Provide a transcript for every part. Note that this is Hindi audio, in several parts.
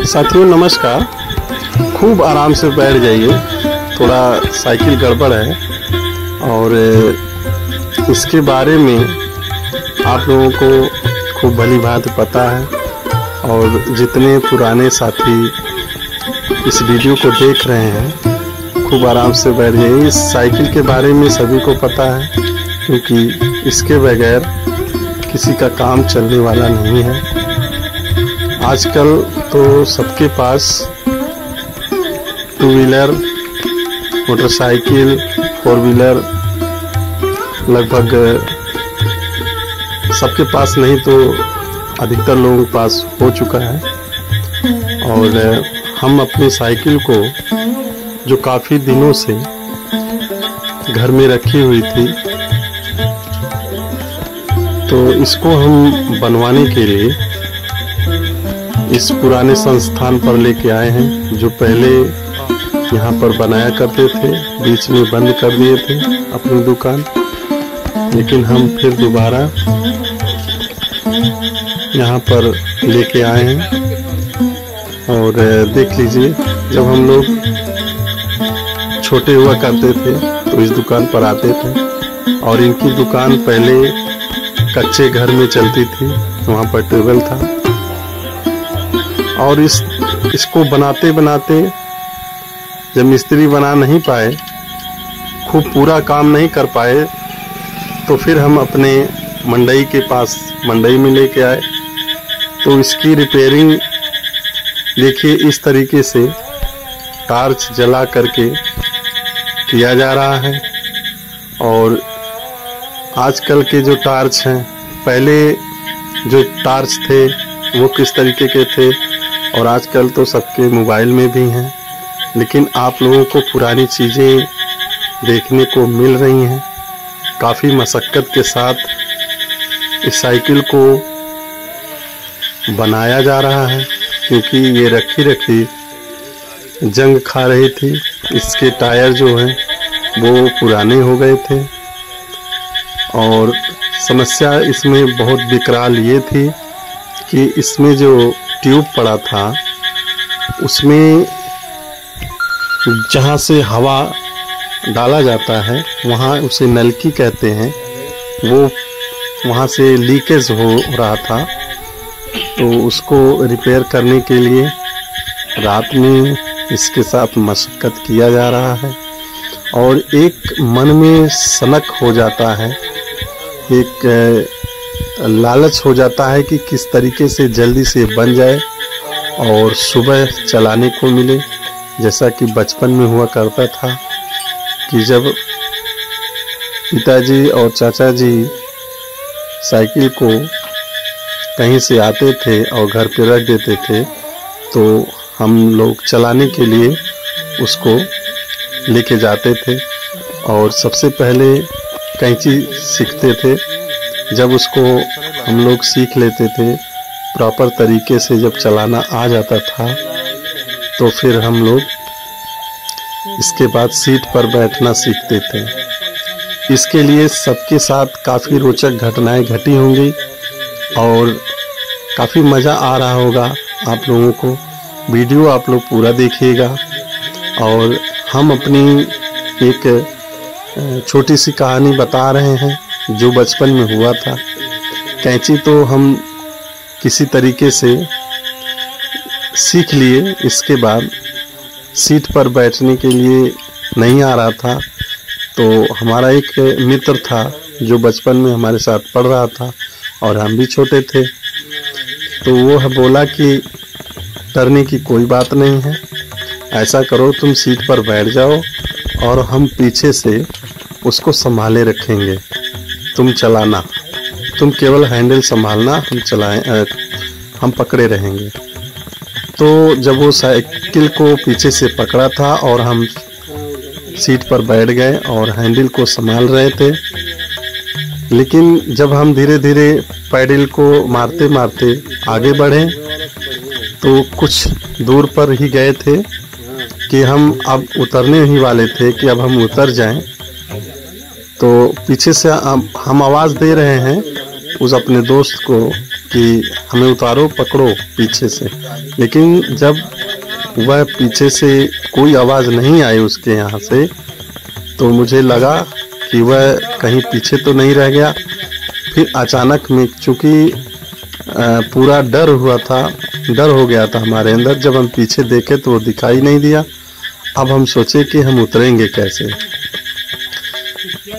साथियों नमस्कार। खूब आराम से बैठ जाइए, थोड़ा साइकिल गड़बड़ है और इसके बारे में आप लोगों को खूब भली भांति पता है। और जितने पुराने साथी इस वीडियो को देख रहे हैं, खूब आराम से बैठ जाइए। इस साइकिल के बारे में सभी को पता है, क्योंकि इसके बगैर किसी का काम चलने वाला नहीं है। आजकल तो सबके पास two wheeler, motorcycle, four wheeler लगभग सबके पास नहीं तो अधिकतर लोगों के पास हो चुका है। और हम अपनी साइकिल को जो काफ़ी दिनों से घर में रखी हुई थी, तो इसको हम बनवाने के लिए इस पुराने संस्थान पर लेके आए हैं, जो पहले यहाँ पर बनाया करते थे, बीच में बंद कर दिए थे अपनी दुकान। लेकिन हम फिर दोबारा यहाँ पर लेके आए हैं। और देख लीजिए, जब हम लोग छोटे हुआ करते थे तो इस दुकान पर आते थे, और इनकी दुकान पहले कच्चे घर में चलती थी। वहाँ पर टेबल था, और इसको बनाते बनाते जब मिस्त्री बना नहीं पाए, खूब पूरा काम नहीं कर पाए, तो फिर हम अपने मंडई के पास मंडई में लेके आए। तो इसकी रिपेयरिंग देखिए, इस तरीके से टार्च जला करके किया जा रहा है। और आजकल के जो टार्च हैं, पहले जो टार्च थे वो किस तरीके के थे, और आजकल तो सबके मोबाइल में भी हैं। लेकिन आप लोगों को पुरानी चीज़ें देखने को मिल रही हैं। काफ़ी मशक्क़त के साथ इस साइकिल को बनाया जा रहा है, क्योंकि ये रखी जंग खा रही थी। इसके टायर जो हैं वो पुराने हो गए थे, और समस्या इसमें बहुत विकराल ये थी कि इसमें जो ट्यूब पड़ा था, उसमें जहाँ से हवा डाला जाता है, वहाँ उसे नलकी कहते हैं, वो वहाँ से लीकेज हो रहा था। तो उसको रिपेयर करने के लिए रात में इसके साथ मशक्क़त किया जा रहा है। और एक मन में सनक हो जाता है, एक लालच हो जाता है कि किस तरीके से जल्दी से बन जाए और सुबह चलाने को मिले। जैसा कि बचपन में हुआ करता था कि जब पिताजी और चाचा जी साइकिल को कहीं से आते थे और घर पे रख देते थे, तो हम लोग चलाने के लिए उसको लेके जाते थे। और सबसे पहले कैंची सीखते थे। जब उसको हम लोग सीख लेते थे प्रॉपर तरीके से, जब चलाना आ जाता था, तो फिर हम लोग इसके बाद सीट पर बैठना सीखते थे। इसके लिए सबके साथ काफ़ी रोचक घटनाएं घटी होंगी और काफ़ी मज़ा आ रहा होगा आप लोगों को। वीडियो आप लोग पूरा देखिएगा। और हम अपनी एक छोटी सी कहानी बता रहे हैं जो बचपन में हुआ था। कैंची तो हम किसी तरीके से सीख लिए, इसके बाद सीट पर बैठने के लिए नहीं आ रहा था। तो हमारा एक मित्र था जो बचपन में हमारे साथ पढ़ रहा था, और हम भी छोटे थे। तो वो बोला कि डरने की कोई बात नहीं है, ऐसा करो तुम सीट पर बैठ जाओ और हम पीछे से उसको संभाले रखेंगे, तुम चलाना, तुम केवल हैंडल संभालना, हम पकड़े रहेंगे। तो जब वो साइकिल को पीछे से पकड़ा था और हम सीट पर बैठ गए और हैंडल को संभाल रहे थे, लेकिन जब हम धीरे धीरे पैडल को मारते मारते आगे बढ़े, तो कुछ दूर पर ही गए थे कि हम अब उतरने ही वाले थे कि अब हम उतर जाएं। तो पीछे से हम आवाज़ दे रहे हैं उस अपने दोस्त को कि हमें उतारो, पकड़ो पीछे से। लेकिन जब वह पीछे से कोई आवाज़ नहीं आई उसके यहाँ से, तो मुझे लगा कि वह कहीं पीछे तो नहीं रह गया। फिर अचानक में, चूँकि पूरा डर हो गया था हमारे अंदर, जब हम पीछे देखे तो वो दिखाई नहीं दिया। अब हम सोचे कि हम उतरेंगे कैसे,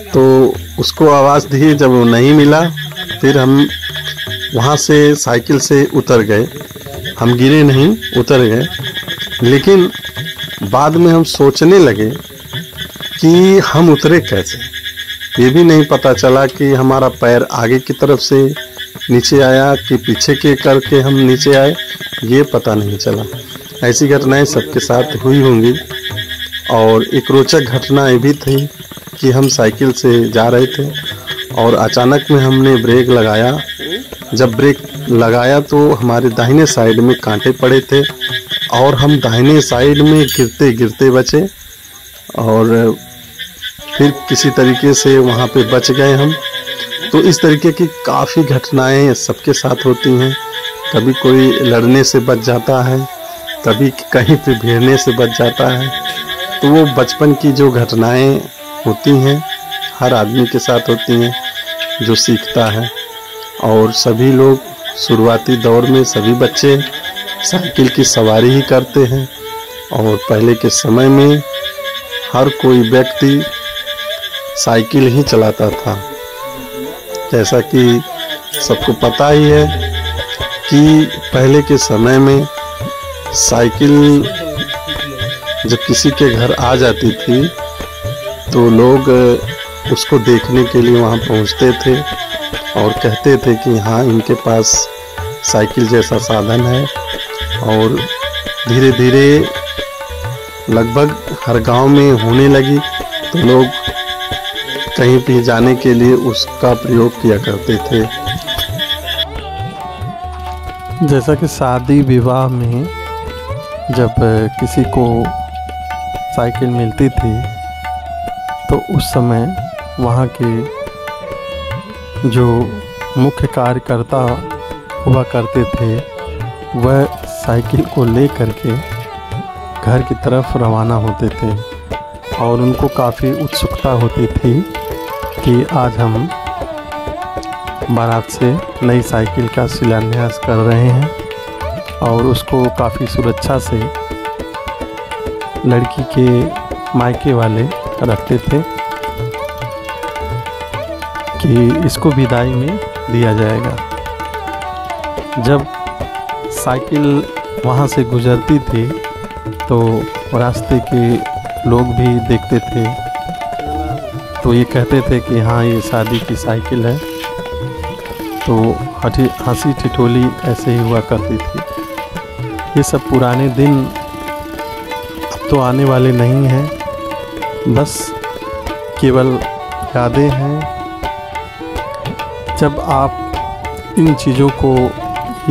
तो उसको आवाज़ दी, जब वो नहीं मिला फिर हम वहाँ से साइकिल से उतर गए। हम गिरे नहीं, उतर गए। लेकिन बाद में हम सोचने लगे कि हम उतरे कैसे। ये भी नहीं पता चला कि हमारा पैर आगे की तरफ से नीचे आया कि पीछे के करके हम नीचे आए, ये पता नहीं चला। ऐसी घटनाएं सबके साथ हुई होंगी। और एक रोचक घटना ये भी थी कि हम साइकिल से जा रहे थे और अचानक में हमने ब्रेक लगाया। जब ब्रेक लगाया तो हमारे दाहिने साइड में कांटे पड़े थे और हम दाहिने साइड में गिरते गिरते बचे और फिर किसी तरीके से वहाँ पे बच गए हम। तो इस तरीके की काफ़ी घटनाएं सबके साथ होती हैं। कभी कोई लड़ने से बच जाता है, कभी कहीं पे भिड़ने से बच जाता है। तो वो बचपन की जो घटनाएं होती हैं, हर आदमी के साथ होती हैं जो सीखता है। और सभी लोग शुरुआती दौर में सभी बच्चे साइकिल की सवारी ही करते हैं। और पहले के समय में हर कोई व्यक्ति साइकिल ही चलाता था। जैसा कि सबको पता ही है कि पहले के समय में साइकिल जब किसी के घर आ जाती थी तो लोग उसको देखने के लिए वहाँ पहुँचते थे और कहते थे कि हाँ, इनके पास साइकिल जैसा साधन है। और धीरे धीरे लगभग हर गांव में होने लगी, तो लोग कहीं भी जाने के लिए उसका प्रयोग किया करते थे। जैसा कि शादी विवाह में जब किसी को साइकिल मिलती थी तो उस समय वहाँ के जो मुख्य कार्यकर्ता हुआ करते थे वह साइकिल को ले करके घर की तरफ रवाना होते थे और उनको काफ़ी उत्सुकता होती थी कि आज हम बारात से नई साइकिल का शिलान्यास कर रहे हैं। और उसको काफ़ी सुरक्षा से लड़की के मायके वाले रखते थे कि इसको विदाई में दिया जाएगा। जब साइकिल वहाँ से गुजरती थी तो रास्ते के लोग भी देखते थे, तो ये कहते थे कि हाँ, ये शादी की साइकिल है। तो हंसी ठिठोली ऐसे ही हुआ करती थी। ये सब पुराने दिन अब तो आने वाले नहीं हैं, बस केवल यादें हैं। जब आप इन चीज़ों को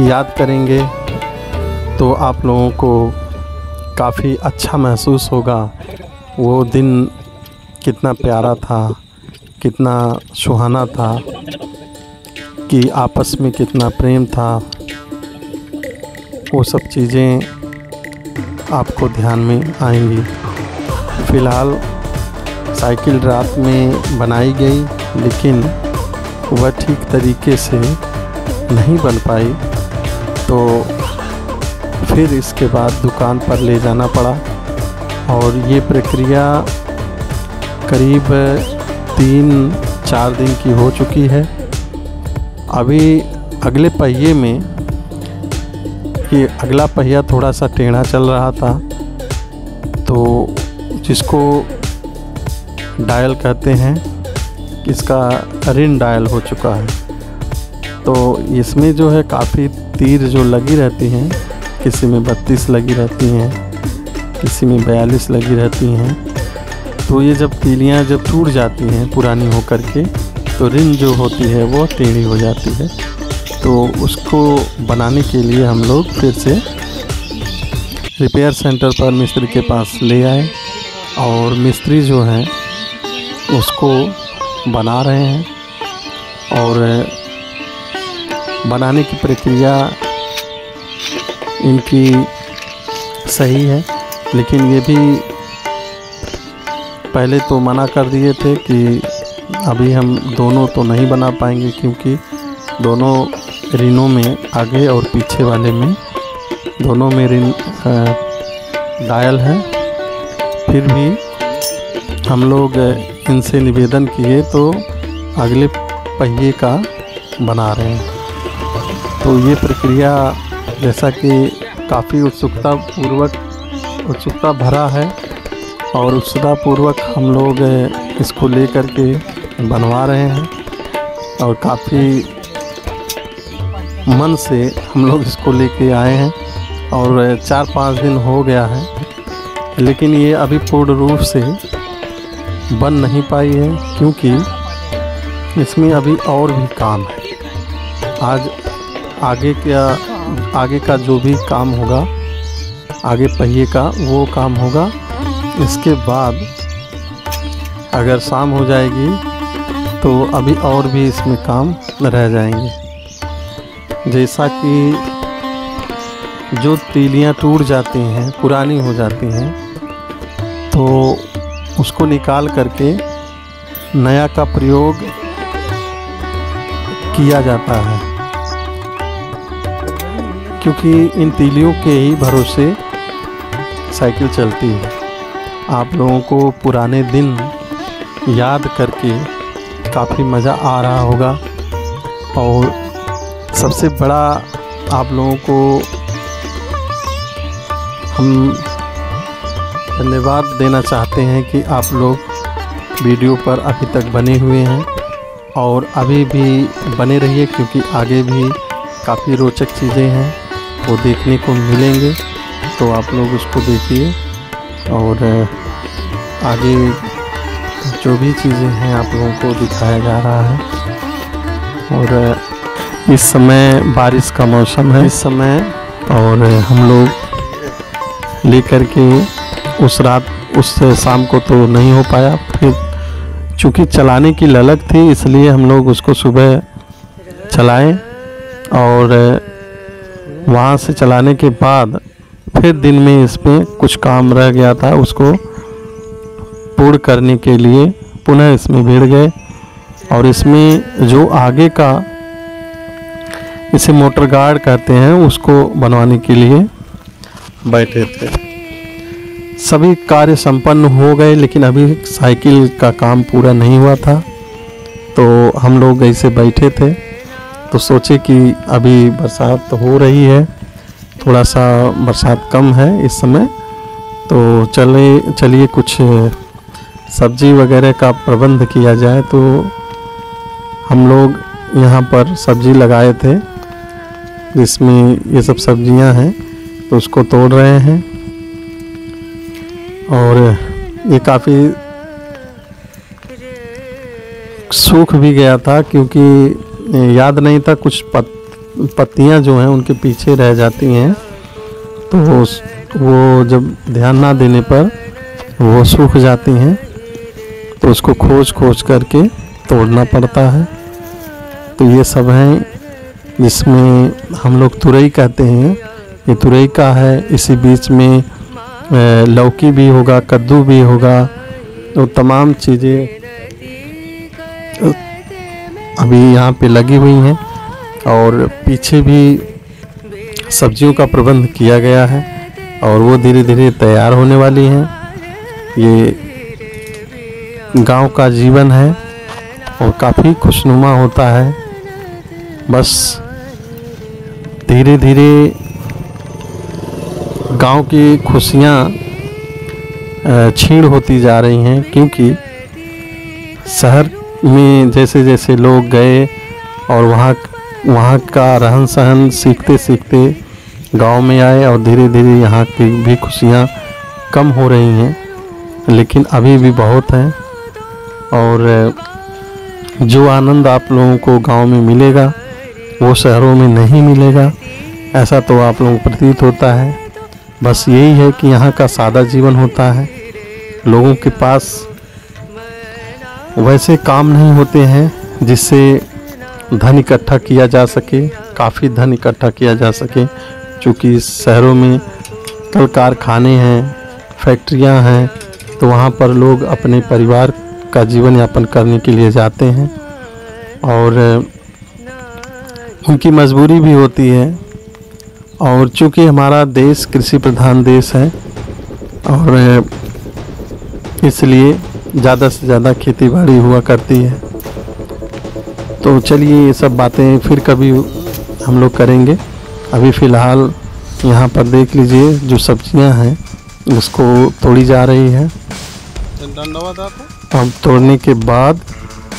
याद करेंगे तो आप लोगों को काफ़ी अच्छा महसूस होगा। वो दिन कितना प्यारा था, कितना सुहाना था, कि आपस में कितना प्रेम था। वो सब चीज़ें आपको ध्यान में आएंगी। फ़िलहाल साइकिल रात में बनाई गई, लेकिन वह ठीक तरीके से नहीं बन पाई, तो फिर इसके बाद दुकान पर ले जाना पड़ा। और ये प्रक्रिया करीब 3-4 दिन की हो चुकी है। अभी अगले पहिए में, ये अगला पहिया थोड़ा सा टेढ़ा चल रहा था, तो जिसको डायल कहते हैं, इसका रिन डायल हो चुका है। तो इसमें जो है काफ़ी तीर जो लगी रहती हैं, किसी में 32 लगी रहती हैं, किसी में 42 लगी रहती हैं। तो ये जब तीलियाँ जब टूट जाती हैं पुरानी होकर के, तो रिन जो होती है वो टेढ़ी हो जाती है। तो उसको बनाने के लिए हम लोग फिर से रिपेयर सेंटर पर मिस्त्री के पास ले आए और मिस्त्री जो हैं उसको बना रहे हैं। और बनाने की प्रक्रिया इनकी सही है, लेकिन ये भी पहले तो मना कर दिए थे कि अभी हम दोनों तो नहीं बना पाएंगे, क्योंकि दोनों रिनों में, आगे और पीछे वाले में दोनों में रिन डायल है। फिर भी हम लोग इनसे निवेदन किए तो अगले पहिए का बना रहे हैं। तो ये प्रक्रिया जैसा कि काफ़ी उत्सुकता भरा है और उत्साहपूर्वक हम लोग इसको लेकर के बनवा रहे हैं और काफ़ी मन से हम लोग इसको लेके आए हैं और 4-5 दिन हो गया है, लेकिन ये अभी पूर्ण रूप से बन नहीं पाई है, क्योंकि इसमें अभी और भी काम है। आज आगे का जो भी काम होगा, आगे पहिए का वो काम होगा। इसके बाद अगर शाम हो जाएगी तो अभी और भी इसमें काम रह जाएंगे। जैसा कि जो तीलियां टूट जाती हैं, पुरानी हो जाती हैं, तो उसको निकाल करके नया का प्रयोग किया जाता है, क्योंकि इन तीलियों के ही भरोसे साइकिल चलती है। आप लोगों को पुराने दिन याद करके काफ़ी मज़ा आ रहा होगा और सबसे बड़ा आप लोगों को हम धन्यवाद देना चाहते हैं कि आप लोग वीडियो पर अभी तक बने हुए हैं और अभी भी बने रहिए, क्योंकि आगे भी काफ़ी रोचक चीज़ें हैं वो देखने को मिलेंगे। तो आप लोग उसको देखिए और आगे जो भी चीज़ें हैं आप लोगों को दिखाया जा रहा है। और इस समय बारिश का मौसम है इस समय, और हम लोग लेकर के उस शाम को तो नहीं हो पाया। फिर चूँकि चलाने की ललक थी, इसलिए हम लोग उसको सुबह चलाएं और वहाँ से चलाने के बाद फिर दिन में इसमें कुछ काम रह गया था, उसको पूर्ण करने के लिए पुनः इसमें भिड़ गए। और इसमें जो आगे का, इसे मोटर गार्ड कहते हैं, उसको बनवाने के लिए बैठे थे। सभी कार्य संपन्न हो गए, लेकिन अभी साइकिल का काम पूरा नहीं हुआ था। तो हम लोग ऐसे बैठे थे तो सोचे कि अभी बरसात तो हो रही है, थोड़ा सा बरसात कम है इस समय, तो चलिए कुछ सब्जी वगैरह का प्रबंध किया जाए। तो हम लोग यहाँ पर सब्जी लगाए थे, जिसमें ये सब सब्जियां हैं, तो उसको तोड़ रहे हैं। और ये काफ़ी सूख भी गया था, क्योंकि याद नहीं था, कुछ पत्तियां जो हैं उनके पीछे रह जाती हैं, तो वो जब ध्यान ना देने पर वो सूख जाती हैं, तो उसको खोज करके तोड़ना पड़ता है। तो ये सब हैं, जिसमें हम लोग तुरई कहते हैं, ये तुरई का है। इसी बीच में लौकी भी होगा, कद्दू भी होगा, तो तमाम चीज़ें अभी यहाँ पे लगी हुई हैं। और पीछे भी सब्जियों का प्रबंध किया गया है और वो धीरे धीरे तैयार होने वाली हैं। ये गांव का जीवन है और काफ़ी खुशनुमा होता है। बस धीरे धीरे गांव की खुशियाँ क्षीण होती जा रही हैं, क्योंकि शहर में जैसे जैसे लोग गए और वहाँ का रहन सहन सीखते सीखते गांव में आए, और धीरे धीरे यहाँ की भी खुशियाँ कम हो रही हैं, लेकिन अभी भी बहुत हैं। और जो आनंद आप लोगों को गांव में मिलेगा वो शहरों में नहीं मिलेगा, ऐसा तो आप लोगों को प्रतीत होता है। बस यही है कि यहाँ का सादा जीवन होता है, लोगों के पास वैसे काम नहीं होते हैं जिससे धन इकट्ठा किया जा सके। काफ़ी धन इकट्ठा किया जा सके, क्योंकि शहरों में कल कारखाने हैं, फैक्ट्रियां हैं, तो वहाँ पर लोग अपने परिवार का जीवन यापन करने के लिए जाते हैं और उनकी मजबूरी भी होती है। और चूँकि हमारा देश कृषि प्रधान देश है और इसलिए ज़्यादा से ज़्यादा खेती बाड़ी हुआ करती है। तो चलिए ये सब बातें फिर कभी हम लोग करेंगे। अभी फ़िलहाल यहाँ पर देख लीजिए जो सब्जियाँ हैं उसको तोड़ी जा रही है। अब तोड़ने के बाद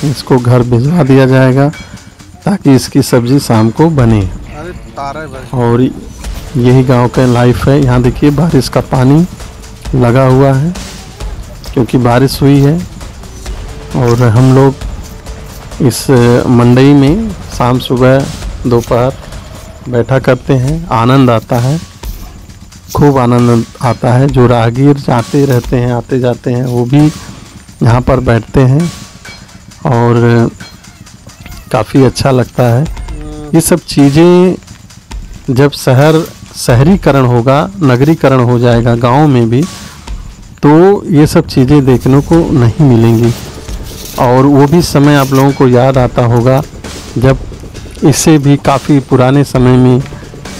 इसको घर भिजवा दिया जाएगा ताकि इसकी सब्ज़ी शाम को बने। और यही गांव का लाइफ है। यहाँ देखिए बारिश का पानी लगा हुआ है क्योंकि बारिश हुई है। और हम लोग इस मंडई में शाम सुबह दोपहर बैठा करते हैं, आनंद आता है, खूब आनंद आता है। जो राहगीर जाते रहते हैं आते जाते हैं वो भी यहाँ पर बैठते हैं और काफ़ी अच्छा लगता है। ये सब चीज़ें जब शहरीकरण होगा, नगरीकरण हो जाएगा गांव में भी, तो ये सब चीज़ें देखने को नहीं मिलेंगी। और वो भी समय आप लोगों को याद आता होगा जब इससे भी काफ़ी पुराने समय में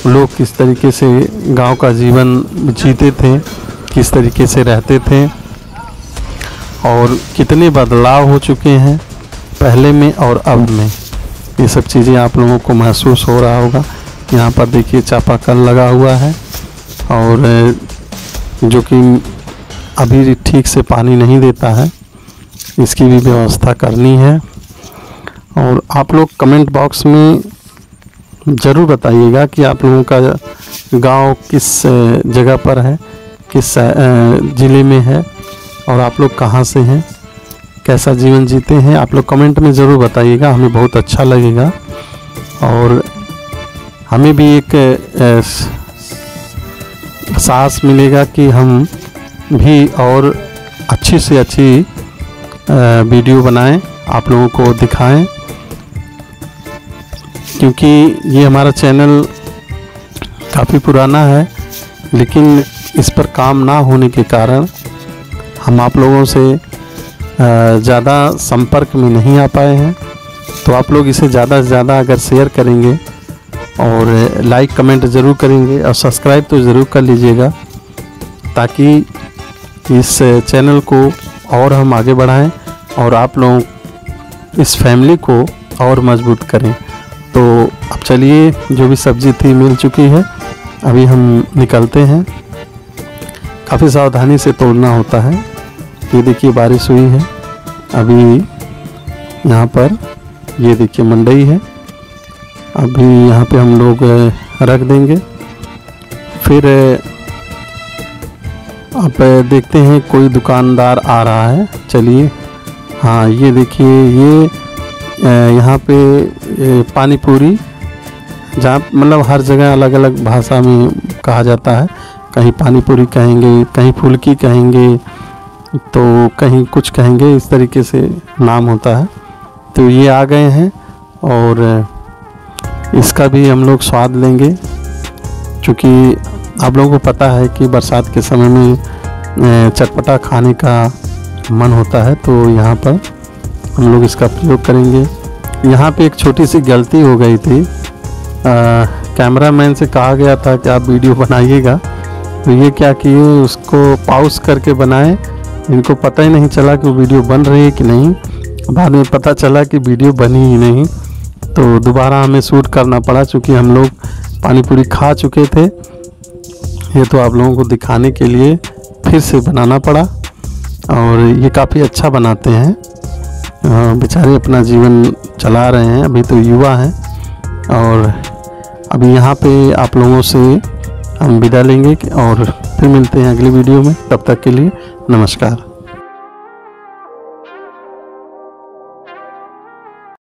लोग किस तरीके से गांव का जीवन जीते थे, किस तरीके से रहते थे और कितने बदलाव हो चुके हैं पहले में और अब में। ये सब चीज़ें आप लोगों को महसूस हो रहा होगा। यहाँ पर देखिए चापाकल लगा हुआ है और जो कि अभी ठीक से पानी नहीं देता है, इसकी भी व्यवस्था करनी है। और आप लोग कमेंट बॉक्स में ज़रूर बताइएगा कि आप लोगों का गांव किस जगह पर है, किस ज़िले में है और आप लोग कहां से हैं, कैसा जीवन जीते हैं। आप लोग कमेंट में ज़रूर बताइएगा, हमें बहुत अच्छा लगेगा और हमें भी एक साहस मिलेगा कि हम भी और अच्छी से अच्छी वीडियो बनाएं, आप लोगों को दिखाएं। क्योंकि ये हमारा चैनल काफ़ी पुराना है, लेकिन इस पर काम ना होने के कारण हम आप लोगों से ज़्यादा संपर्क में नहीं आ पाए हैं। तो आप लोग इसे ज़्यादा से ज़्यादा अगर शेयर करेंगे और लाइक कमेंट ज़रूर करेंगे और सब्सक्राइब तो ज़रूर कर लीजिएगा, ताकि इस चैनल को और हम आगे बढ़ाएं और आप लोग इस फैमिली को और मजबूत करें। तो अब चलिए, जो भी सब्ज़ी थी मिल चुकी है, अभी हम निकलते हैं। काफ़ी सावधानी से तोड़ना होता है। ये देखिए बारिश हुई है, अभी यहाँ पर ये देखिए मंडई है, अभी यहाँ पे हम लोग रख देंगे। फिर अब देखते हैं कोई दुकानदार आ रहा है। चलिए, हाँ ये देखिए, ये यहाँ पे पानी पूरी, जहाँ मतलब हर जगह अलग अलग भाषा में कहा जाता है। कहीं पानी पूरी कहेंगे, कहीं फुल्की कहेंगे, तो कहीं कुछ कहेंगे, इस तरीके से नाम होता है। तो ये आ गए हैं और इसका भी हम लोग स्वाद लेंगे, क्योंकि आप लोगों को पता है कि बरसात के समय में चटपटा खाने का मन होता है। तो यहाँ पर हम लोग इसका प्रयोग करेंगे। यहाँ पे एक छोटी सी गलती हो गई थी, कैमरामैन से कहा गया था कि आप वीडियो बनाइएगा, तो ये क्या किए, उसको पॉज करके बनाए। इनको पता ही नहीं चला कि वीडियो बन रही है कि नहीं। बाद में पता चला कि वीडियो बनी ही नहीं, तो दोबारा हमें शूट करना पड़ा। चूँकि हम लोग पानी पूरी खा चुके थे, ये तो आप लोगों को दिखाने के लिए फिर से बनाना पड़ा। और ये काफ़ी अच्छा बनाते हैं, बेचारे अपना जीवन चला रहे हैं, अभी तो युवा हैं। और अभी यहाँ पे आप लोगों से हम विदा लेंगे और फिर मिलते हैं अगली वीडियो में। तब तक के लिए नमस्कार।